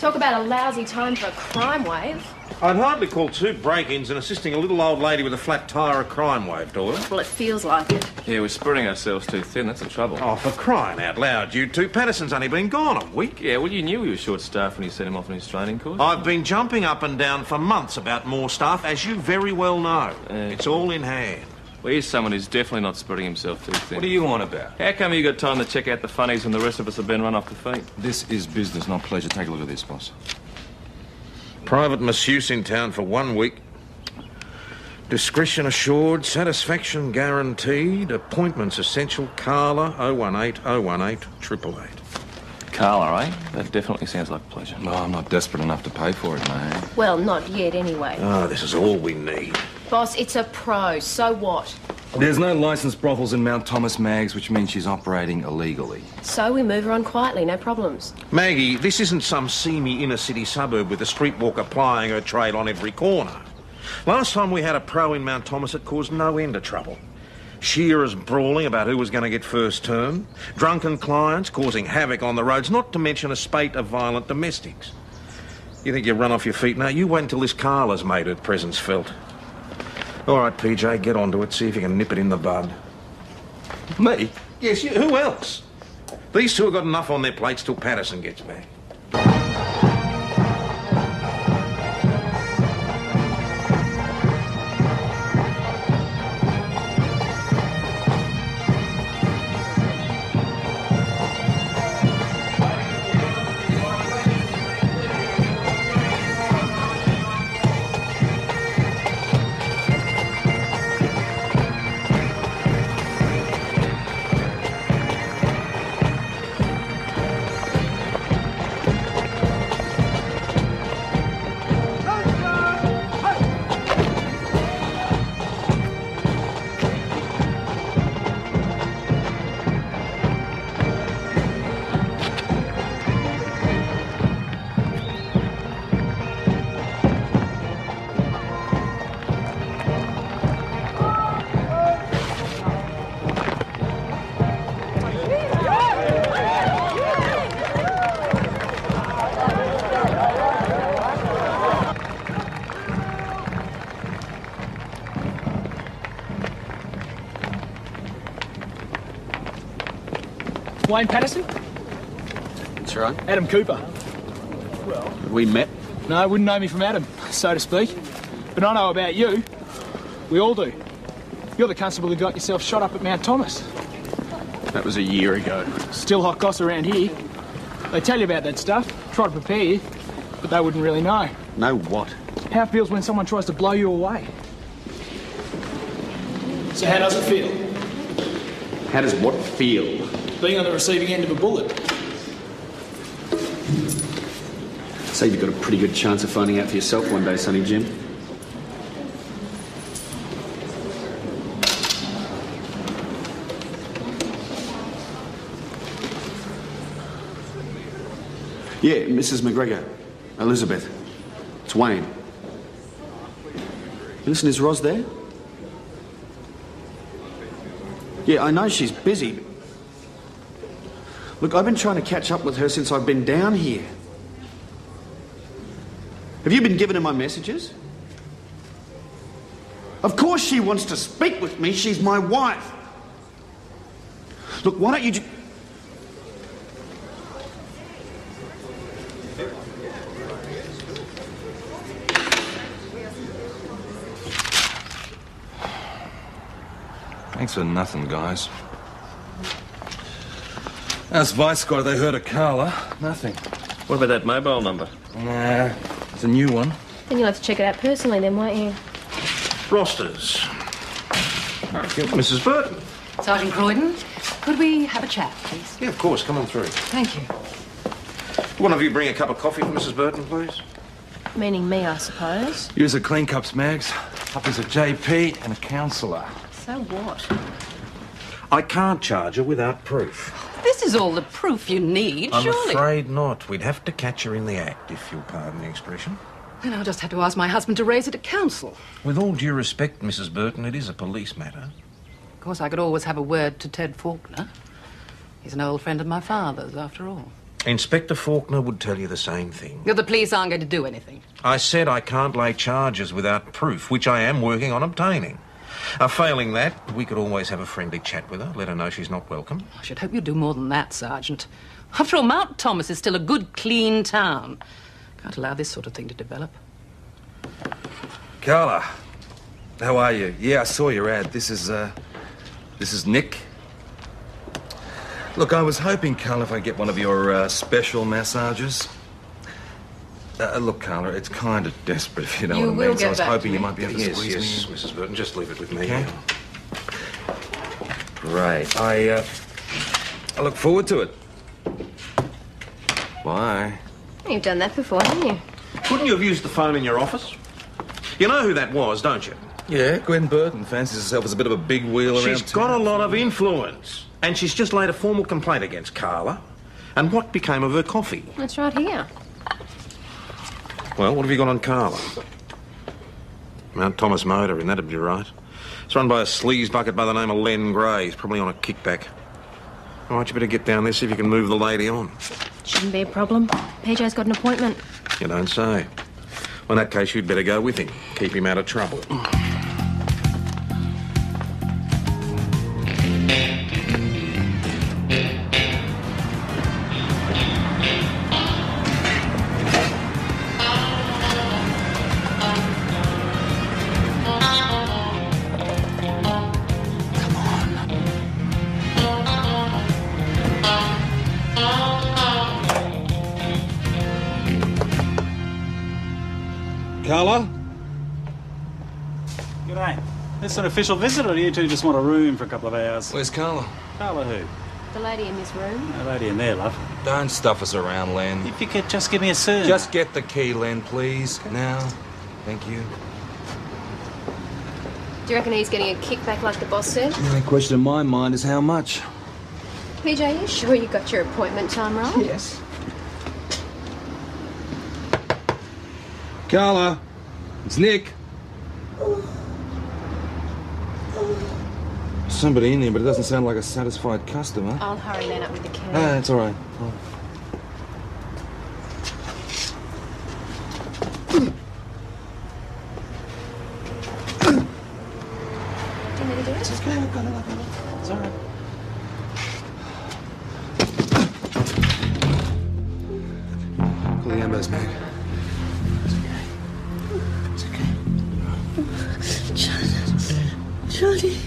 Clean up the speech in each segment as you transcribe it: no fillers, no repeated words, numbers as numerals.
Talk about a lousy time for a crime wave. I'd hardly call 2 break-ins and assisting a little old lady with a flat tyre a crime wave, Doyle. Well, it feels like it. Yeah, we're spreading ourselves too thin. That's the trouble. Oh, for crying out loud, you two. Patterson's only been gone a week. Yeah, well, you knew he was short-staffed when you sent him off on his training course. I've been jumping up and down for months about more staff, as you very well know. It's all in hand. Well, here's someone who's definitely not spreading himself too thin. What do you want about? How come you got time to check out the funnies when the rest of us have been run off the feet? This is business, not pleasure. Take a look at this, boss. Private masseuse in town for 1 week. Discretion assured, satisfaction guaranteed, appointments essential. Carla, 018 018 888. Carla, eh? That definitely sounds like pleasure. No, I'm not desperate enough to pay for it, mate. Well, not yet anyway. Oh, this is all we need. Boss, it's a pro, so what? There's no licensed brothels in Mount Thomas, Mags, which means she's operating illegally. So we move her on quietly, no problems. Maggie, this isn't some seamy inner-city suburb with a streetwalker plying her trade on every corner. Last time we had a pro in Mount Thomas, it caused no end of trouble. Shearers brawling about who was going to get first turn, drunken clients causing havoc on the roads, not to mention a spate of violent domestics. You think you've run off your feet now? You wait until this Carla's made her presence felt. All right, PJ, get onto it. See if you can nip it in the bud. Me? Yes, you. Who else? These two have got enough on their plates till Patterson gets back. Wayne Patterson? That's right. Adam Cooper. We met. No, wouldn't know me from Adam, so to speak. But I know about you. We all do. You're the constable who got yourself shot up at Mount Thomas. That was a year ago. Still hot goss around here. They tell you about that stuff, try to prepare you, but they wouldn't really know. Know what? How it feels when someone tries to blow you away. So how does it feel? How does what feel? Being on the receiving end of a bullet. Say you've got a pretty good chance of finding out for yourself one day, Sonny Jim. Yeah, Mrs. McGregor. Elizabeth. It's Wayne. Listen, is Ros there? Yeah, I know she's busy. Look, I've been trying to catch up with her since I've been down here. Have you been giving her my messages? Of course she wants to speak with me. She's my wife. Look, why don't you Thanks for nothing, guys. As Vice Squad, they heard of Carla. Nothing. What about that mobile number? Nah, it's a new one. Then you'll have to check it out personally then, won't you? Rosters. Mrs. Burton. Sergeant Croydon, could we have a chat, please? Yeah, of course. Come on through. Thank you. One of you bring a cup of coffee for Mrs. Burton, please. Meaning me, I suppose. Use the clean cups, Mags. Copies of JP and a counsellor. So what? I can't charge her without proof. This is all the proof you need, I'm surely. afraid not. We'd have to catch her in the act, if you'll pardon the expression. Then I'll just have to ask my husband to raise it at council. With all due respect, Mrs. Burton, it is a police matter. Of course, I could always have a word to Ted Faulkner. He's an old friend of my father's, after all. Inspector Faulkner would tell you the same thing. The police aren't going to do anything. I said I can't lay charges without proof, which I am working on obtaining. Failing that, we could always have a friendly chat with her, let her know she's not welcome. I should hope you do more than that, Sergeant. After all, Mount Thomas is still a good, clean town. Can't allow this sort of thing to develop. Carla, how are you? Yeah, I saw your ad. This is Nick. Look, I was hoping, Carla, if I get one of your special massages. Look, Carla, it's kind of desperate, if you know what I mean. So I was hoping you might be able to squeeze Yes, me. Mrs. Burton, just leave it with me. Okay. Great. I look forward to it. Bye. You've done that before, haven't you? Couldn't you have used the phone in your office? You know who that was, don't you? Yeah, Gwen Burton fancies herself as a bit of a big wheel around She's got a lot of influence. And she's just laid a formal complaint against Carla. And what became of her coffee? That's right here. Well, what have you got on Carla? Mount Thomas Motor, and that'd be right. It's run by a sleaze bucket by the name of Len Gray. He's probably on a kickback. All right, you better get down there, see if you can move the lady on. Shouldn't be a problem. PJ's got an appointment. You don't say. Well, in that case, you'd better go with him. Keep him out of trouble. Carla? G'day. This an official visit, or do you two just want a room for a couple of hours? Where's Carla? Carla who? The lady in this room. No lady in there, love. Don't stuff us around, Len. If you could just give me a cert. Just get the key, Len, please. Now. Thank you. Do you reckon he's getting a kickback like the boss said? The only question in my mind is how much. PJ, you sure you got your appointment time right? Yes. Carla, it's Nick. Somebody in here, but it doesn't sound like a satisfied customer. I'll hurry then up with the key. Ah, it's all right. Do you need to do it? It's okay, I've got it. It's all right. Call the ambulance, Meg. Johnny.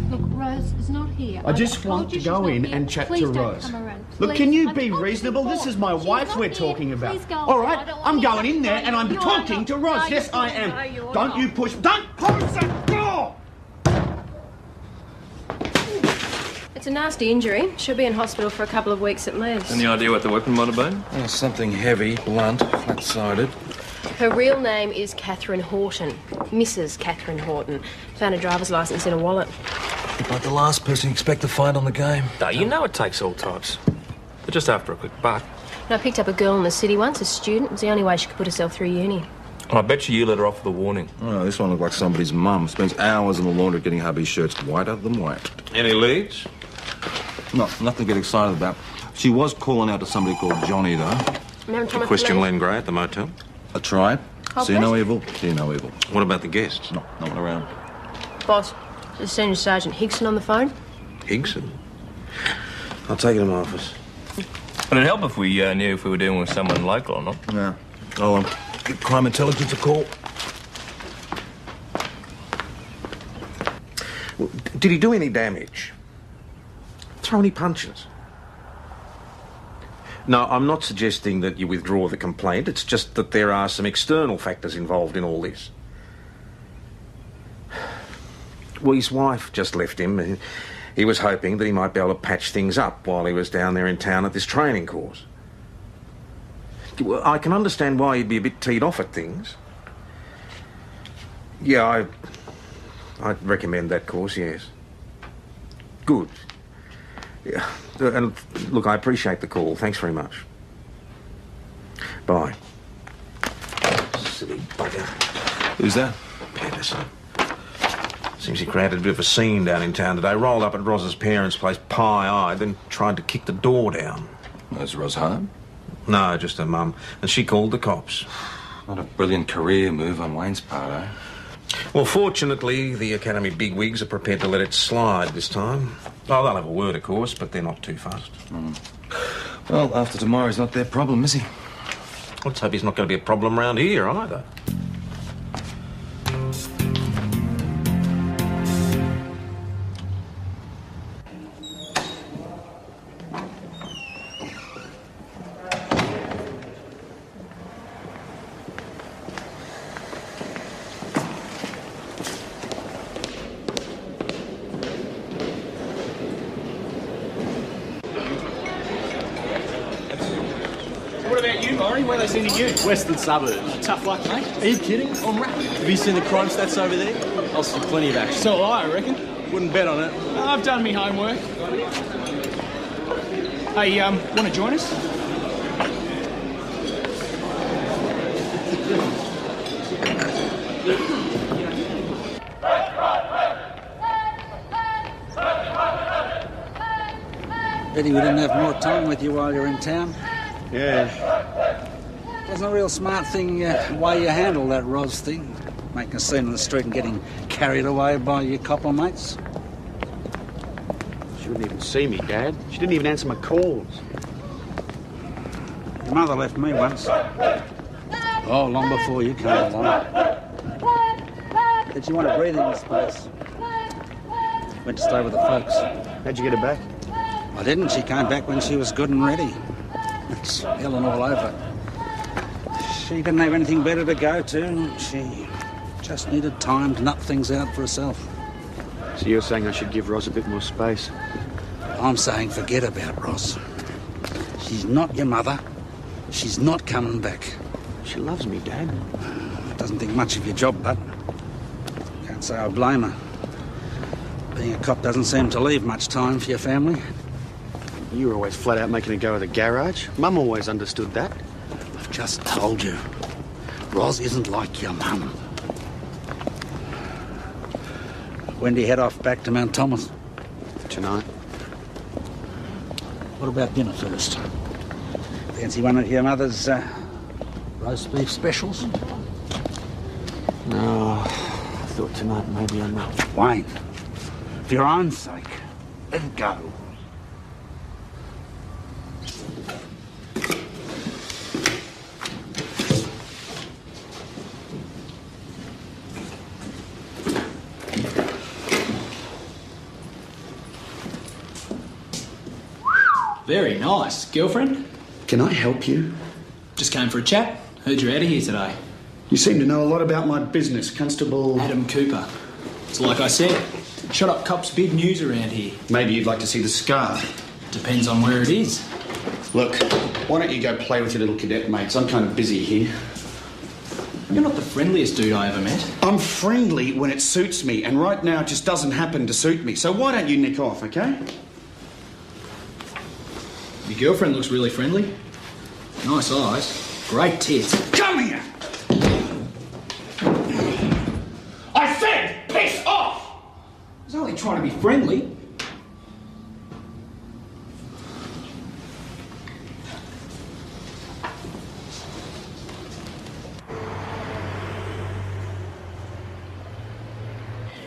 Look, Rose is not here. I just want to go in and chat to Rose. Look, can you be reasonable? This is my wife we're talking about. All right, I'm going in there and I'm talking to Rose. Yes, I am. Don't you push. Don't close that door! It's a nasty injury. She'll be in hospital for a couple of weeks at least. Any idea what the weapon might have been? Something heavy, blunt, flat-sided. Her real name is Catherine Horton. Mrs. Catherine Horton. Found a driver's licence in a wallet. Like the last person you expect to find on the game. No, you know it takes all types. But just after a quick buck. And I picked up a girl in the city once, a student. It was the only way she could put herself through uni. I bet you let her off with a warning. Oh, this one looked like somebody's mum. Spends hours in the laundry getting hubby's shirts whiter than white. Any leads? No, nothing to get excited about. She was calling out to somebody called Johnny, though. Remember Question Len Gray at the motel? I tried. Oh, See no bless. evil, hear no evil. What about the guests? No one around. Boss, is Senior Sergeant Higson on the phone? Higson? I'll take it to my office. But it'd help if we knew if we were dealing with someone local or not. Yeah. I'll give crime intelligence a call. Well, did he do any damage? Throw any punches? No, I'm not suggesting that you withdraw the complaint. It's just that there are some external factors involved in all this. Well, his wife just left him. He was hoping that he might be able to patch things up while he was down there in town at this training course. Well, I can understand why he'd be a bit teed off at things. Yeah, I'd recommend that course, yes. Good. Yeah, and look, I appreciate the call. Thanks very much. Bye. Silly bugger. Who's that? Patterson. Seems he created a bit of a scene down in town today. Rolled up at Roz's parents' place, pie-eyed, then tried to kick the door down. Is Roz home? No, just her mum. And she called the cops. Not a brilliant career move on Wayne's part, eh? Well, fortunately, the Academy bigwigs are prepared to let it slide this time. Oh, they'll have a word, of course, but they're not too fast. Well, after tomorrow's not their problem, is he? Let's hope he's not going to be a problem around here either. What about you, Maury? Where are they sending you? Western suburbs. Tough luck, mate. Are you kidding? I'm rapping. Have you seen the crime stats over there? I'll see plenty of action. So I reckon. Wouldn't bet on it. I've done me homework. Hey, want to join us? Betty, we didn't have more time with you while you're in town. Yeah. Wasn't a real smart thing way you handled that Ros thing. Making a scene on the street and getting carried away by your copper mates. She wouldn't even see me, Dad. She didn't even answer my calls. Your mother left me once. Oh, long before you came along. Did she want a breathing space? Went to stay with the folks. How'd you get her back? I didn't. She came back when she was good and ready. It's Helen all over. She didn't have anything better to go to. She just needed time to nut things out for herself. So you're saying I should give Ros a bit more space? I'm saying forget about Ros. She's not your mother. She's not coming back. She loves me, Dad. Doesn't think much of your job, but can't say I blame her. Being a cop doesn't seem to leave much time for your family. You were always flat out making her go to the garage. Mum always understood that. I've just told you. Ros isn't like your mum. When do you head off back to Mount Thomas? Tonight. What about dinner first? Fancy one of your mother's roast beef specials? No, I thought tonight maybe I might. Wayne, for your own sake, let it go. Very nice. Girlfriend? Can I help you? Just came for a chat. Heard you're out of here today. You seem to know a lot about my business, Constable... Adam Cooper. It's like I said. Shot up cops, big news around here. Maybe you'd like to see the scar. Depends on where it is. Look, why don't you go play with your little cadet mates? I'm kind of busy here. You're not the friendliest dude I ever met. I'm friendly when it suits me, and right now it just doesn't happen to suit me. So why don't you nick off, okay? Your girlfriend looks really friendly. Nice eyes. Great tits. Come here! I said piss off! I was only trying to be friendly.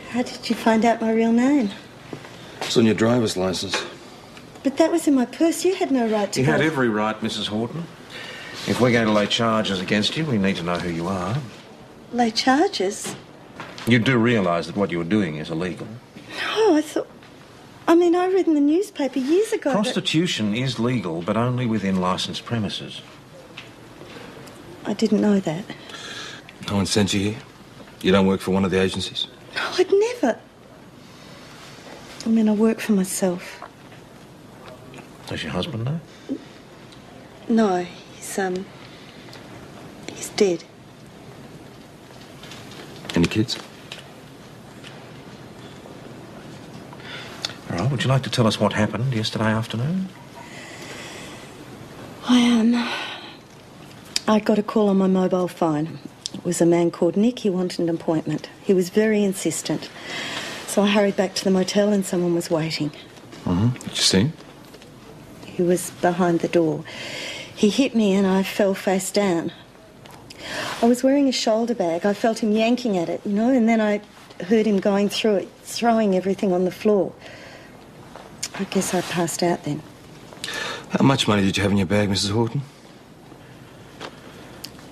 How did you find out my real name? It's on your driver's license. But that was in my purse. You had no right to You go. had every right, Mrs. Horton. If we're going to lay charges against you, we need to know who you are. Lay charges? You do realise that what you're doing is illegal. No, I thought... I mean, I read in the newspaper years ago Prostitution is legal, but only within licensed premises. I didn't know that. No one sent you here? You don't work for one of the agencies? No, I'd never. I mean, I work for myself. Does your husband know? No, he's dead. Any kids? All right, would you like to tell us what happened yesterday afternoon? I got a call on my mobile phone. It was a man called Nick. He wanted an appointment. He was very insistent. So I hurried back to the motel and someone was waiting. Mm-hmm. Did you see him? He was behind the door. He hit me and I fell face down. I was wearing a shoulder bag. I felt him yanking at it, you know, and then I heard him going through it, throwing everything on the floor. I guess I passed out then. How much money did you have in your bag, Mrs. Horton?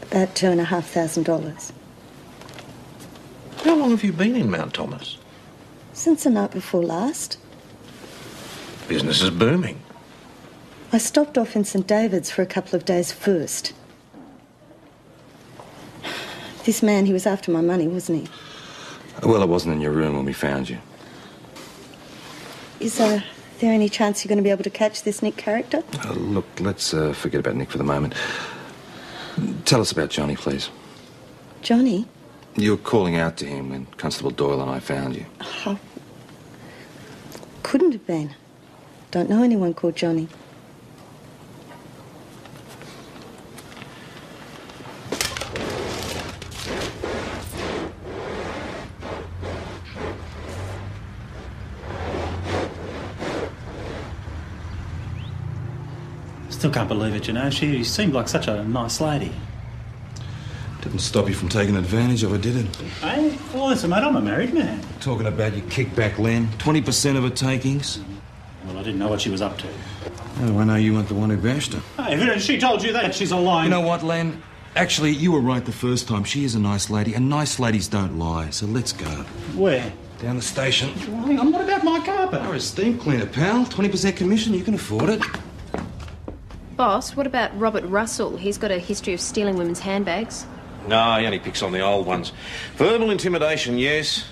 About $2,500. How long have you been in Mount Thomas? Since the night before last. Business is booming. I stopped off in St David's for a couple of days first. This man, he was after my money, wasn't he? Well, I wasn't in your room when we found you. Is there any chance you're going to be able to catch this Nick character? Look, let's forget about Nick for the moment. Tell us about Johnny, please. Johnny? You were calling out to him when Constable Doyle and I found you. Oh, couldn't have been. Don't know anyone called Johnny. Still can't believe it, you know. She seemed like such a nice lady. Didn't stop you from taking advantage of her, did it? Hey, well, listen, mate, I'm a married man. Talking about your kickback, Len. 20% of her takings. Well, I didn't know what she was up to. Oh, I know you weren't the one who bashed her. Hey, if she told you that, she's a liar. You know what, Len? Actually, you were right the first time. She is a nice lady, and nice ladies don't lie. So let's go. Where? Down the station. Well, hang on, what about my carpet? You're a steam cleaner, pal. 20% commission, you can afford it. Boss, what about Robert Russell? He's got a history of stealing women's handbags. No, he only picks on the old ones. Verbal intimidation, yes.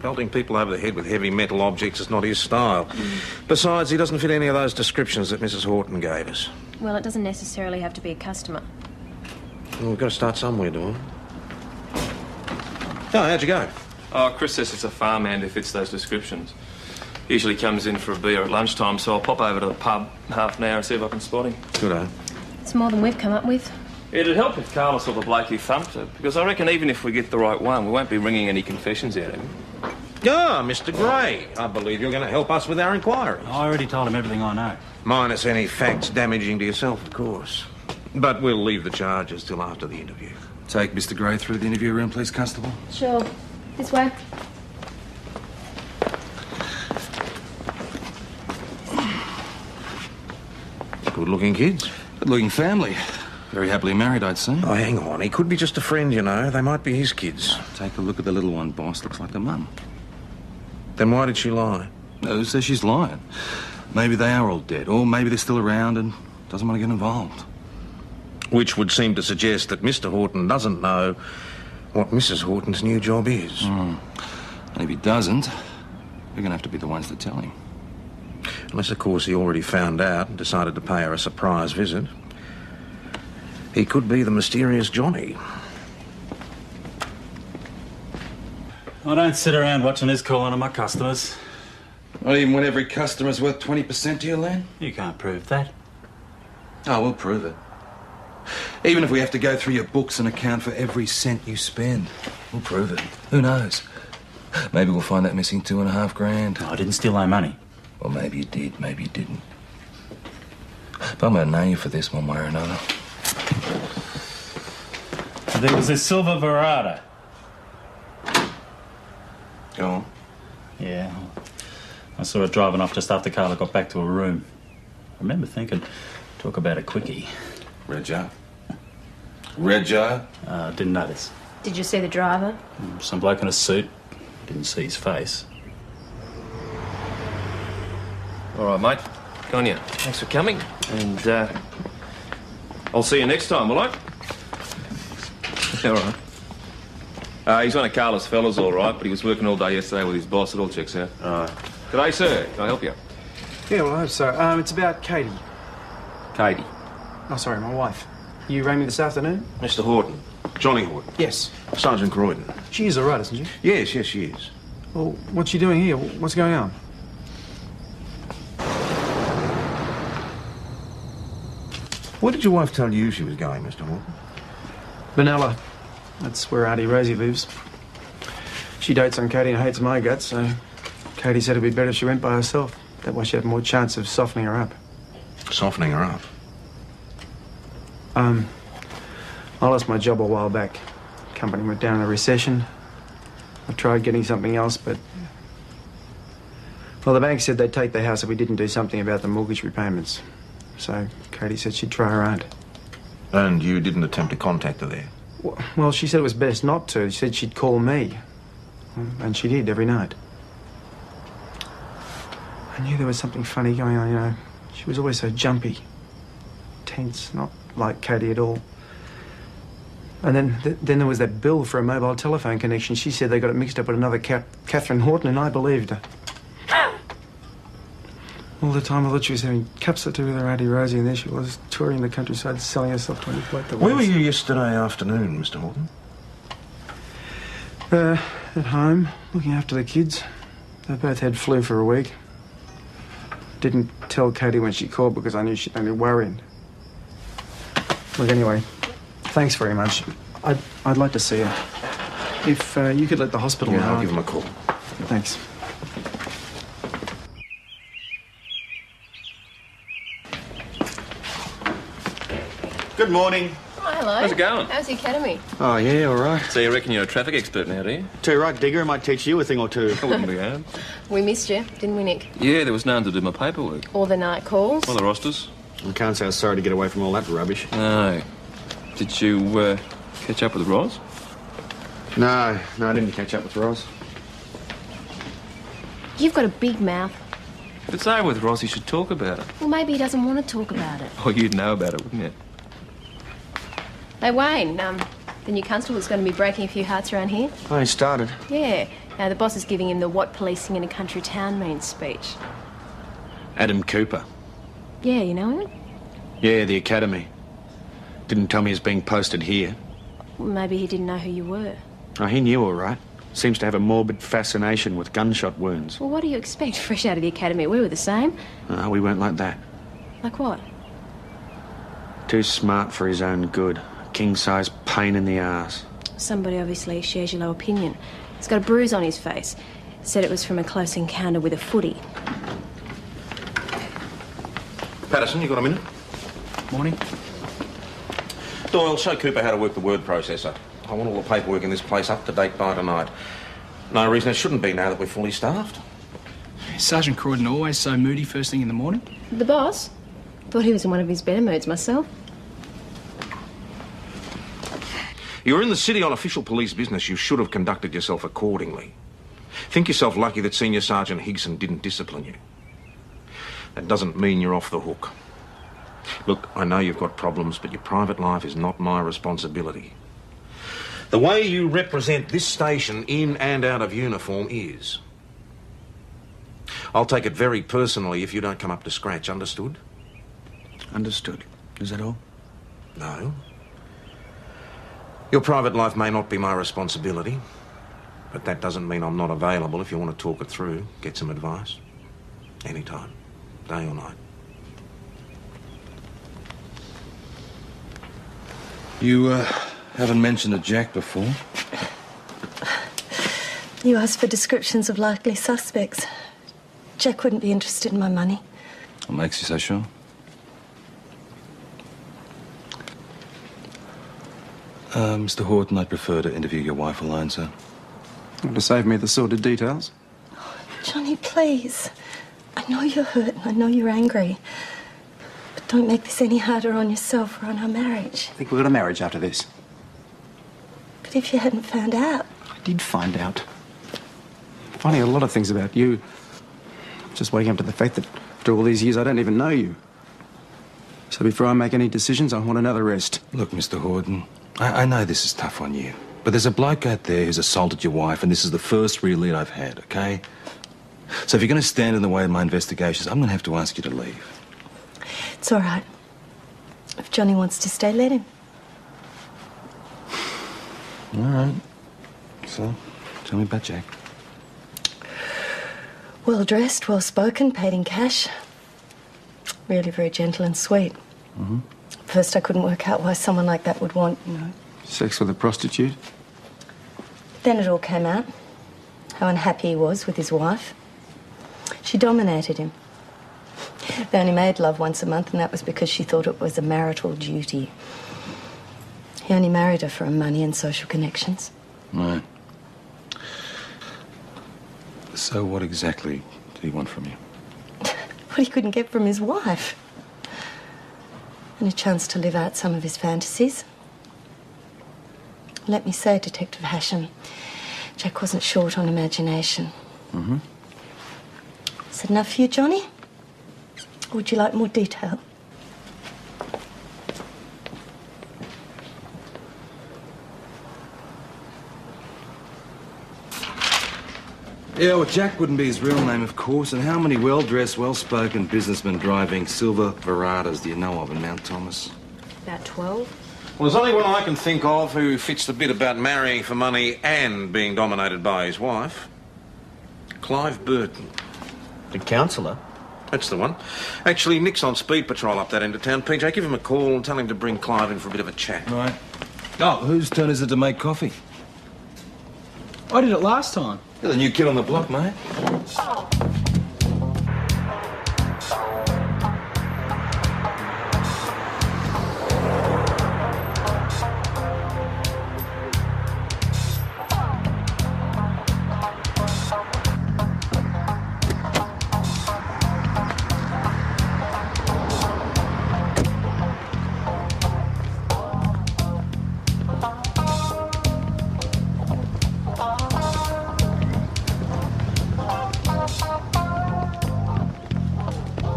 Pelting people over the head with heavy metal objects is not his style. Besides, he doesn't fit any of those descriptions that Mrs. Horton gave us. Well, it doesn't necessarily have to be a customer. Well, we've got to start somewhere, do we? Oh, how'd you go? Oh, Chris says it's a farmhand who fits those descriptions. Usually comes in for a beer at lunchtime, so I'll pop over to the pub half an hour and see if I can spot him. Good, eh? It's more than we've come up with. It'd help if Carla saw the bloke who thumped her, because I reckon even if we get the right one, we won't be ringing any confessions out of him. Ah, Mr. Gray. I believe you're going to help us with our inquiries. I already told him everything I know. Minus any facts damaging to yourself, of course. But we'll leave the charges till after the interview. Take Mr. Gray through the interview room, please, Constable. Sure. This way. Good-looking kids. Good-looking family. Very happily married, I'd say. Oh, hang on. He could be just a friend, you know. They might be his kids. Take a look at the little one, boss. Looks like the mum. Then why did she lie? Who says she's lying? Maybe they are all dead, or maybe they're still around and doesn't want to get involved. Which would seem to suggest that Mr. Horton doesn't know what Mrs. Horton's new job is. And if he doesn't, we're going to have to be the ones to tell him. Unless, of course, he already found out and decided to pay her a surprise visit. He could be the mysterious Johnny. I don't sit around watching his calling on my customers. Not even when every customer's worth 20% to you, Len? You can't prove that. Oh, we'll prove it. Even if we have to go through your books and account for every cent you spend. We'll prove it. Who knows? Maybe we'll find that missing $2.5 grand. No, I didn't steal no money. Well, maybe you did, maybe you didn't. But I'm going to nail you for this one way or another. There was this silver Verada. Go on. Yeah. I saw it driving off just after Carla got back to her room. I remember thinking, talk about a quickie. Rego? Rego? Didn't notice. Did you see the driver? Some bloke in a suit. Didn't see his face. All right, mate. Good on you. Thanks for coming. And, I'll see you next time, will I? All right. He's one of Carla's fellas, all right, but he was working all day yesterday with his boss. It all checks out. All right. G'day, sir. Can I help you? Yeah, well, I hope so. It's about Katie. Katie. Oh, sorry, my wife. You rang me this afternoon? Mr. Horton. Johnny Horton. Yes. Sergeant Croydon. She is all right, isn't she? Yes, she is. Well, what's she doing here? What's going on? Where did your wife tell you she was going, Mr. Horton? Vanilla. That's where Auntie Rosie lives. She dates on Katie and hates my guts, so Katie said it'd be better if she went by herself. That way she'd have more chance of softening her up. Softening her up? I lost my job a while back. Company went down in a recession. I tried getting something else, but... Well, the bank said they'd take the house if we didn't do something about the mortgage repayments. So Katie said she'd try her aunt. And you didn't attempt to contact her there? Well, she said it was best not to. She said she'd call me. And she did, every night. I knew there was something funny going on, you know. She was always so jumpy. Tense, not like Katie at all. And then there was that bill for a mobile telephone connection. She said they got it mixed up with another Catherine Horton, and I believed her. All the time I thought she was having cups or two with her Auntie Rosie, and there she was, touring the countryside, selling herself to any bloke that Where were you yesterday afternoon, Mr. Horton? At home, looking after the kids. They both had flu for a week. Didn't tell Katie when she called because I knew she'd only worrying. Look, anyway, thanks very much. I'd like to see her. If you could let the hospital know. I'll give them a call. Thanks. Good morning. Oh, hello. How's it going? How's the academy? Oh, yeah, all right. So you reckon you're a traffic expert now, do you? Too right, Digger. I might teach you a thing or two. I wouldn't be hard. We missed you, didn't we, Nick? Yeah, there was no one to do my paperwork. All the night calls. Or the rosters. I can't say I was sorry to get away from all that rubbish. No. Did you catch up with Roz? No, I didn't catch up with Roz. You've got a big mouth. If it's over with Roz, you should talk about it. Well, maybe he doesn't want to talk about it. Oh, you'd know about it, wouldn't you? Hey, Wayne, the new constable's going to be breaking a few hearts around here. Oh, he started. Yeah. The boss is giving him the what policing in a country town means speech. Adam Cooper. Yeah, you know him? Yeah, the academy. Didn't tell me he was being posted here. Well, maybe he didn't know who you were. Oh, he knew all right. Seems to have a morbid fascination with gunshot wounds. Well, what do you expect fresh out of the academy? We were the same. We weren't like that. Like what? Too smart for his own good. King-size pain in the arse. Somebody obviously shares your low opinion. He's got a bruise on his face. Said it was from a close encounter with a footy. Patterson, you got a minute? Morning. Doyle, show Cooper how to work the word processor. I want all the paperwork in this place up to date by tonight. No reason it shouldn't be now that we're fully staffed. Is Sergeant Croydon always so moody first thing in the morning? The boss? Thought he was in one of his better moods myself. You're in the city on official police business. You should have conducted yourself accordingly. Think yourself lucky that Senior Sergeant Higson didn't discipline you. That doesn't mean you're off the hook. Look, I know you've got problems, but your private life is not my responsibility. The way you represent this station in and out of uniform is. I'll take it very personally if you don't come up to scratch, understood? Understood. Is that all? No. Your private life may not be my responsibility, but that doesn't mean I'm not available if you want to talk it through, get some advice. Anytime, day or night. You, haven't mentioned a Jack before. You asked for descriptions of likely suspects. Jack wouldn't be interested in my money. What makes you so sure? Mr. Horton, I'd prefer to interview your wife alone, sir. To save me the sordid details. Johnny, please. I know you're hurt and I know you're angry. But don't make this any harder on yourself or on our marriage. I think we've got a marriage after this. But if you hadn't found out... I did find out. Finding a lot of things about you. Just waking up to the fact that after all these years I don't even know you. So before I make any decisions, I want another rest. Look, Mr. Horton, I know this is tough on you, but there's a bloke out there who's assaulted your wife, and this is the first real lead I've had, okay? So if you're going to stand in the way of my investigations, I'm going to have to ask you to leave. It's all right. If Johnny wants to stay, let him. All right. So, tell me about Jack. Well-dressed, well-spoken, paid in cash. Really very gentle and sweet. Mm-hmm. First, I couldn't work out why someone like that would want, Sex with a prostitute? Then it all came out. How unhappy he was with his wife. She dominated him. They only made love once a month, and that was because she thought it was a marital duty. He only married her for her money and social connections. Right. So what exactly did he want from you? What he couldn't get from his wife. And a chance to live out some of his fantasies. Let me say, Detective Hasham, Jack wasn't short on imagination. Mm-hmm. Is that enough for you, Johnny? Or would you like more detail? Yeah, well, Jack wouldn't be his real name, of course. And how many well-dressed, well-spoken businessmen driving silver Veradas do you know of in Mount Thomas? About 12. Well, there's only one I can think of who fits the bit about marrying for money and being dominated by his wife. Clive Burton. The counsellor? That's the one. Actually, Nick's on speed patrol up that end of town. PJ, give him a call and tell him to bring Clive in for a bit of a chat. Right. Oh, whose turn is it to make coffee? I did it last time. You're the new kid on the block, mate.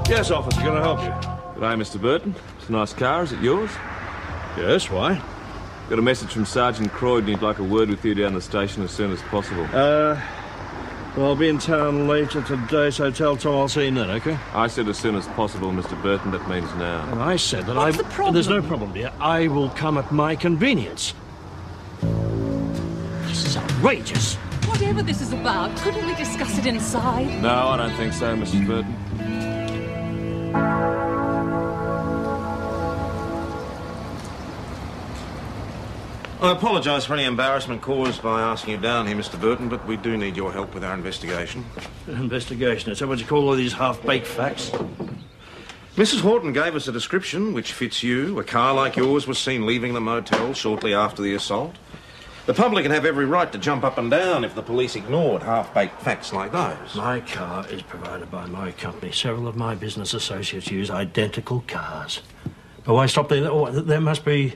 Yes, officer, can I help you? G'day, Mr. Burton. It's a nice car. Is it yours? Yes, why? Got a message from Sergeant Croydon. He'd like a word with you down the station as soon as possible. Well, I'll be in town later today, so tell Tom I'll see him then, OK? I said as soon as possible, Mr. Burton. That means now. And I said that What's the problem? There's no problem, dear. I will come at my convenience. This is outrageous. Whatever this is about, couldn't we discuss it inside? No, I don't think so, Mrs. Burton. I apologise for any embarrassment caused by asking you down here, Mr. Burton, but we do need your help with our investigation. Investigation? Is that what you call all these half-baked facts? Mrs. Horton gave us a description which fits you. A car like yours was seen leaving the motel shortly after the assault. The public can have every right to jump up and down if the police ignored half-baked facts like those. My car is provided by my company. Several of my business associates use identical cars. But why stop there? Oh, there must be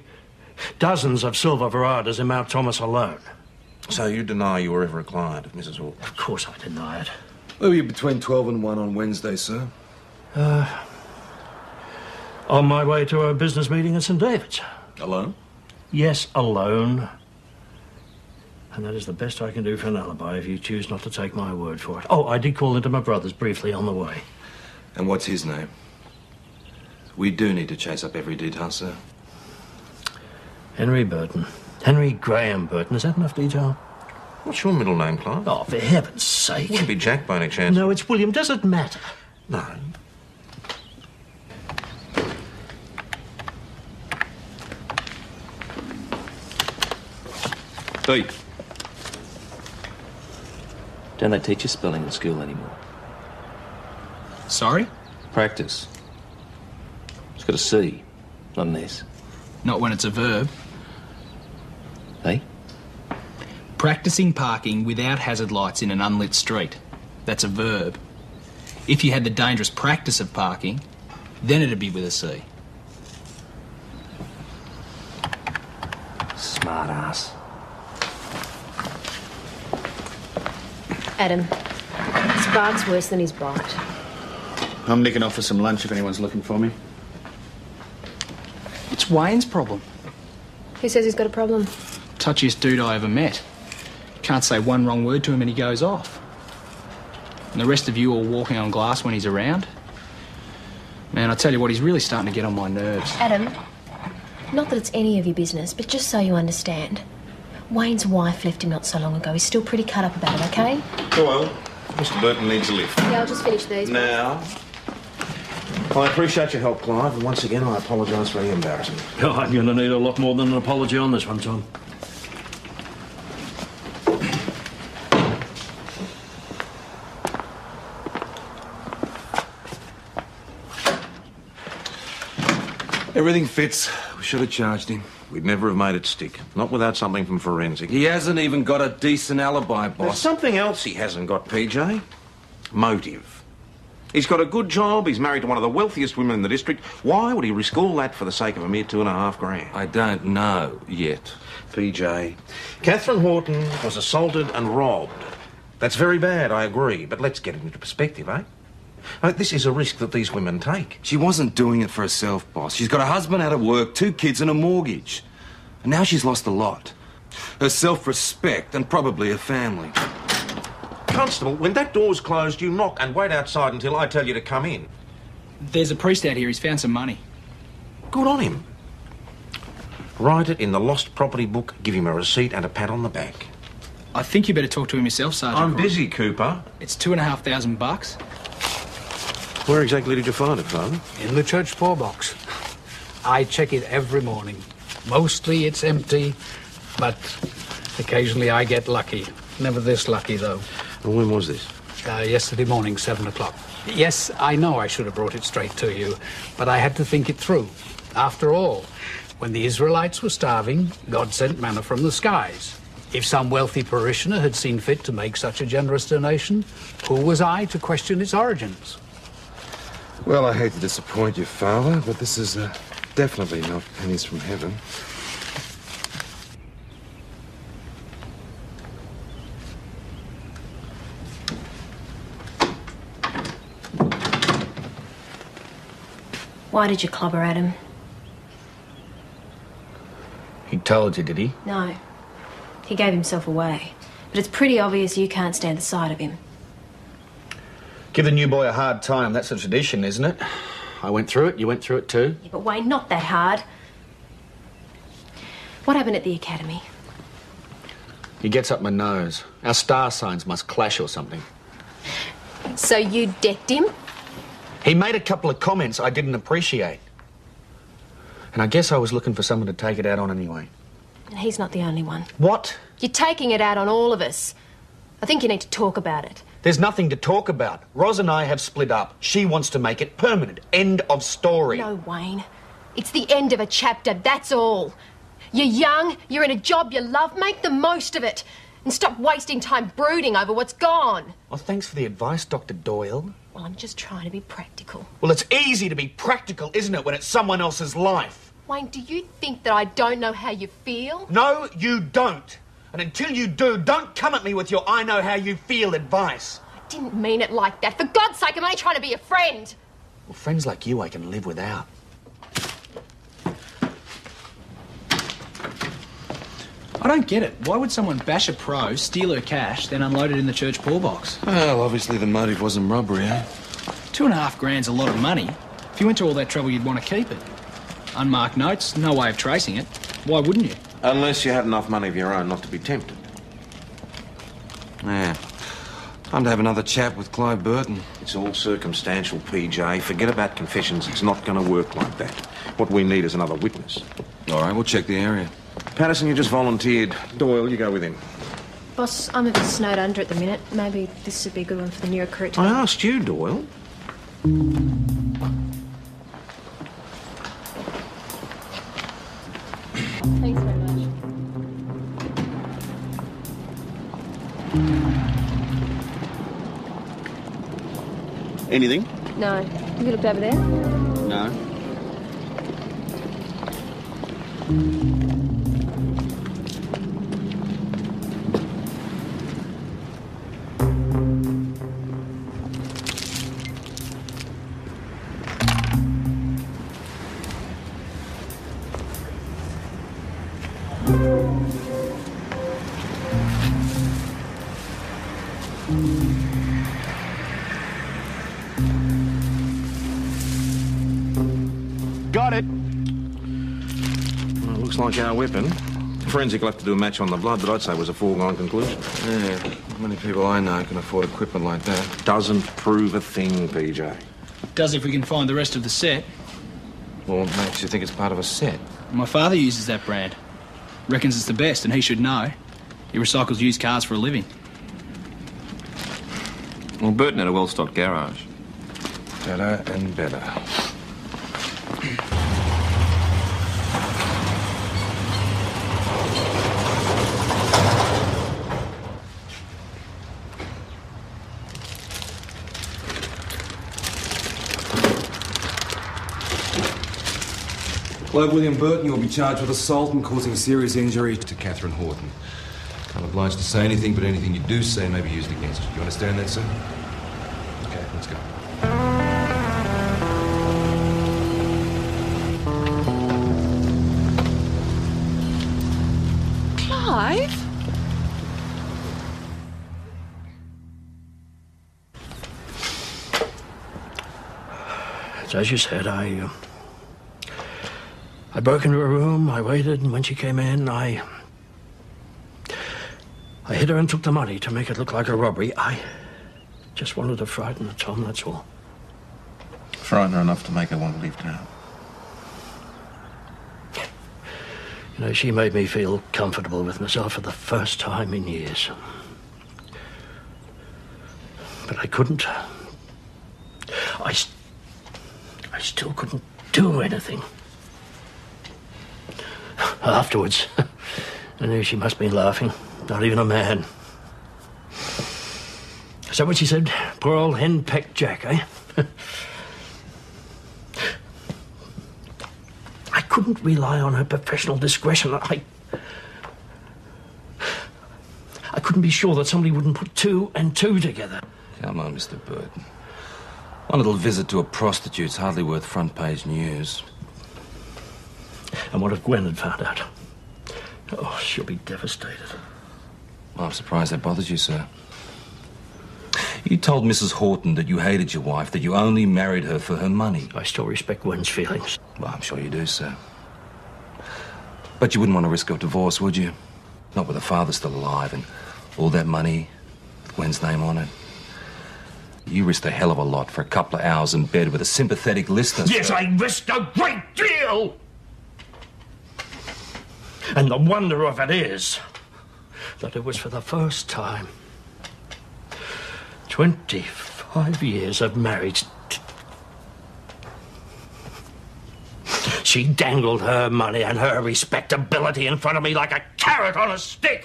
dozens of silver Veradas in Mount Thomas alone. So you deny you were ever a client of Mrs. Horton? Of course I deny it. Where were you between 12 and 1 on Wednesday, sir? On my way to a business meeting at St. David's. Alone? Yes, alone. And that is the best I can do for an alibi if you choose not to take my word for it. Oh, I did call into my brother's briefly on the way. And what's his name? We do need to chase up every detail, sir. Henry Burton. Henry Graham Burton. Is that enough detail? What's your middle name, Clive? Oh, for heaven's sake. Wouldn't it be Jack by any chance? No, it's William. Does it matter? No. Hey. Don't they teach you spelling in school anymore? Sorry? Practice. It's got a C, not an S. Not when it's a verb. Hey? Practicing parking without hazard lights in an unlit street. That's a verb. If you had the dangerous practice of parking, then it'd be with a C. Smart ass. Adam, his bark's worse than his bite. I'm nicking off for some lunch if anyone's looking for me. It's Wayne's problem. Who says he's got a problem? Touchiest dude I ever met. Can't say one wrong word to him and he goes off. And the rest of you all walking on glass when he's around. Man, I tell you what, he's really starting to get on my nerves. Adam, not that it's any of your business, but just so you understand. Wayne's wife left him not so long ago. He's still pretty cut up about it, OK? Oh, well, Mr. Burton needs a lift. Yeah, I'll just finish these. Now, I appreciate your help, Clive, and once again, I apologise for any embarrassment. Oh, I'm going to need a lot more than an apology on this one, Tom. Everything fits. We should have charged him. We'd never have made it stick. Not without something from forensic. He hasn't even got a decent alibi, boss. There's something else he hasn't got, PJ. Motive. He's got a good job. He's married to one of the wealthiest women in the district. Why would he risk all that for the sake of a mere $2.5 grand? I don't know yet. PJ, Catherine Horton was assaulted and robbed. That's very bad, I agree. But let's get it into perspective, eh? This is a risk that these women take. She wasn't doing it for herself, boss. She's got a husband out of work, 2 kids and a mortgage. And now she's lost a lot. Her self-respect and probably her family. Constable, when that door's closed, you knock and wait outside until I tell you to come in. There's a priest out here. He's found some money. Good on him. Write it in the lost property book, give him a receipt and a pat on the back. I think you better talk to him yourself, Sergeant. I'm busy, Cooper. It's $2,500. Where exactly did you find it, Father? In the church poor box. I check it every morning. Mostly it's empty, but occasionally I get lucky. Never this lucky, though. And when was this? Yesterday morning, 7 o'clock. Yes, I know I should have brought it straight to you, but I had to think it through. After all, when the Israelites were starving, God sent manna from the skies. If some wealthy parishioner had seen fit to make such a generous donation, who was I to question its origins? Well, I hate to disappoint you, Father, but this is definitely not pennies from heaven. Why did you clobber Adam? He told you, did he? No. He gave himself away. But it's pretty obvious you can't stand the sight of him. Give the new boy a hard time. That's a tradition, isn't it? I went through it. You went through it too. Yeah, but Wayne, not that hard. What happened at the academy? He gets up my nose. Our star signs must clash or something. So you decked him? He made a couple of comments I didn't appreciate. And I guess I was looking for someone to take it out on anyway. And he's not the only one. What? You're taking it out on all of us. I think you need to talk about it. There's nothing to talk about. Roz and I have split up. She wants to make it permanent. End of story. No, Wayne. It's the end of a chapter, that's all. You're young, you're in a job you love, make the most of it. And stop wasting time brooding over what's gone. Well, thanks for the advice, Dr. Doyle. Well, I'm just trying to be practical. Well, it's easy to be practical, isn't it, when it's someone else's life? Wayne, do you think that I don't know how you feel? No, you don't. And until you do, don't come at me with your I know how you feel advice. I didn't mean it like that. For God's sake, I'm only trying to be a friend. Well, friends like you I can live without. I don't get it. Why would someone bash a pro, steal her cash, then unload it in the church poor box? Well, obviously the motive wasn't robbery, eh? $2.5 grand's a lot of money. If you went to all that trouble, you'd want to keep it. Unmarked notes, no way of tracing it. Why wouldn't you? Unless you had enough money of your own not to be tempted. Yeah. Time to have another chat with Clive Burton. It's all circumstantial, PJ. Forget about confessions. It's not going to work like that. What we need is another witness. All right, we'll check the area. Patterson, you just volunteered. Doyle, you go with him. Boss, I'm a bit snowed under at the minute. Maybe this would be a good one for the new recruit. I asked you, Doyle. Thanks very much. Anything? No. Have you looked over there? No. Got it. Well, it looks like our weapon. Forensic will have to do a match on the blood, but I'd say it was a foregone conclusion. Yeah, not many people I know can afford equipment like that. Doesn't prove a thing, PJ. Does if we can find the rest of the set. Well, what makes you think it's part of a set? My father uses that brand. Reckons it's the best, and he should know. He recycles used cars for a living. Well, Burton had a well-stocked garage. Better and better. Clive William Burton, you'll be charged with assault and causing serious injury to Catherine Horton. I'm obliged to say anything, but anything you do say may be used against you. Do you understand that, sir? Okay, let's go. Clive? So as you said, I broke into her room, I waited, and when she came in, I hit her and took the money to make it look like a robbery. I just wanted to frighten her, Tom, that's all. Frighten her enough to make her want to leave town. You know, she made me feel comfortable with myself for the first time in years. But I couldn't. I still couldn't do anything. Afterwards, I knew she must have been laughing. Not even a man. Is that what she said? Poor old henpecked Jack, eh? I couldn't rely on her professional discretion. I couldn't be sure that somebody wouldn't put two and two together. Come on, Mr. Burton. One little visit to a prostitute's hardly worth front-page news. And what if Gwen had found out? Oh, she'll be devastated. Well, I'm surprised that bothers you, sir. You told Mrs. Horton that you hated your wife, that you only married her for her money. I still respect Gwen's feelings. Well, I'm sure you do, sir. But you wouldn't want to risk a divorce, would you? Not with the father still alive and all that money with Gwen's name on it. You risked a hell of a lot for a couple of hours in bed with a sympathetic listener. Yes, I risked a great deal! And the wonder of it is that it was for the first time. 25 years of marriage. She dangled her money and her respectability in front of me like a carrot on a stick.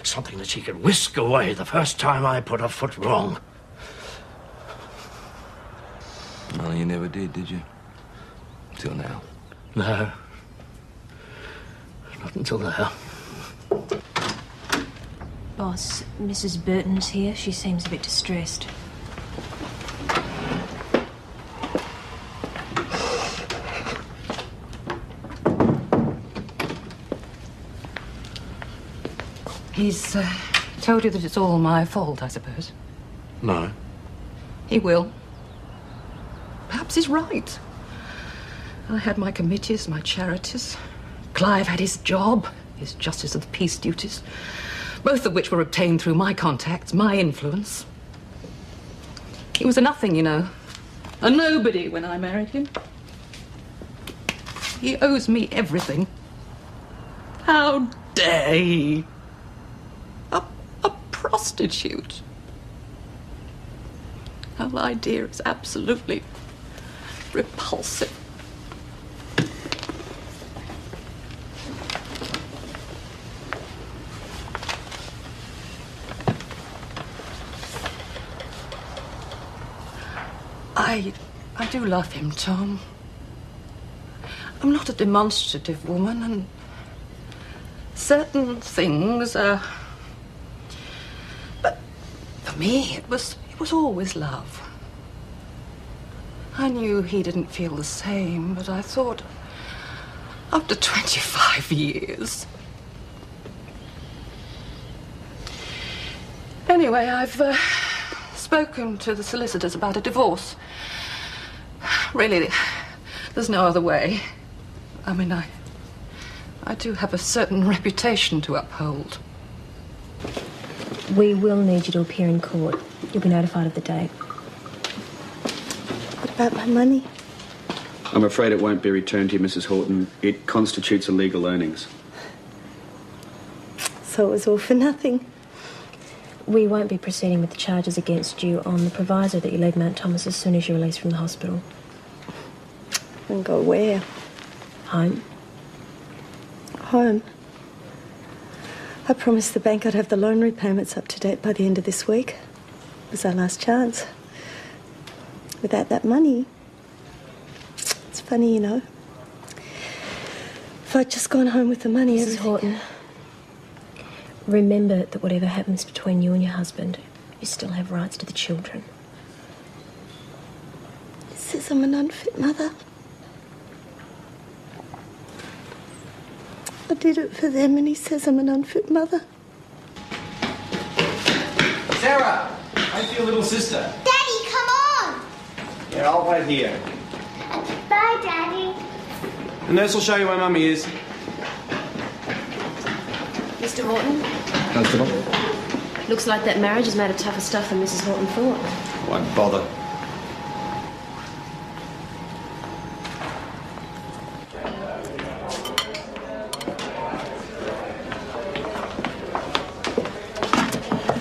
Something that she could whisk away the first time I put a foot wrong. Well, you never did you? Till now. No. Not until now. Boss, Mrs. Burton's here. She seems a bit distressed. He's told you that it's all my fault, I suppose. No. He will. Perhaps he's right. I had my committees, my charities. Clive had his job, his Justice of the Peace duties, both of which were obtained through my contacts, my influence. He was a nothing, you know. A nobody when I married him. He owes me everything. How dare he? A prostitute. Her idea is absolutely repulsive. I do love him, Tom. I'm not a demonstrative woman, and certain things are... But for me, it was always love. I knew he didn't feel the same, but I thought, after 25 years... Anyway, I've spoken to the solicitors about a divorce. Really, there's no other way. I mean, I do have a certain reputation to uphold. We will need you to appear in court. You'll be notified of the date. What about my money? I'm afraid it won't be returned to you, Mrs. Horton. It constitutes illegal earnings. So it was all for nothing. We won't be proceeding with the charges against you on the proviso that you leave Mount Thomas as soon as you're released from the hospital. And go where? Home. Home? I promised the bank I'd have the loan repayments up to date by the end of this week. It was our last chance. without that money. It's funny, you know. If I'd just gone home with the money, Mrs. Horton, remember that whatever happens between you and your husband, you still have rights to the children. He says I'm an unfit mother. I did it for them, and he says I'm an unfit mother. Sarah! Wait for your little sister. Daddy, come on! Yeah, I'll wait here. Bye, Daddy. The nurse will show you where Mummy is. Mr. Horton, Constable. looks like that marriage is made of tougher stuff than Mrs. Horton thought. Won't bother.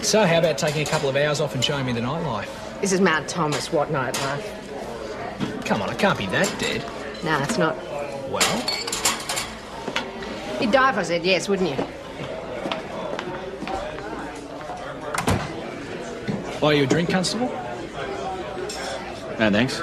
So, how about taking a couple of hours off and showing me the nightlife? This is Mount Thomas. What nightlife? Come on, it can't be that dead. No, it's not. Well? You'd die if I said yes, wouldn't you? Buy you a drink, Constable? No, thanks.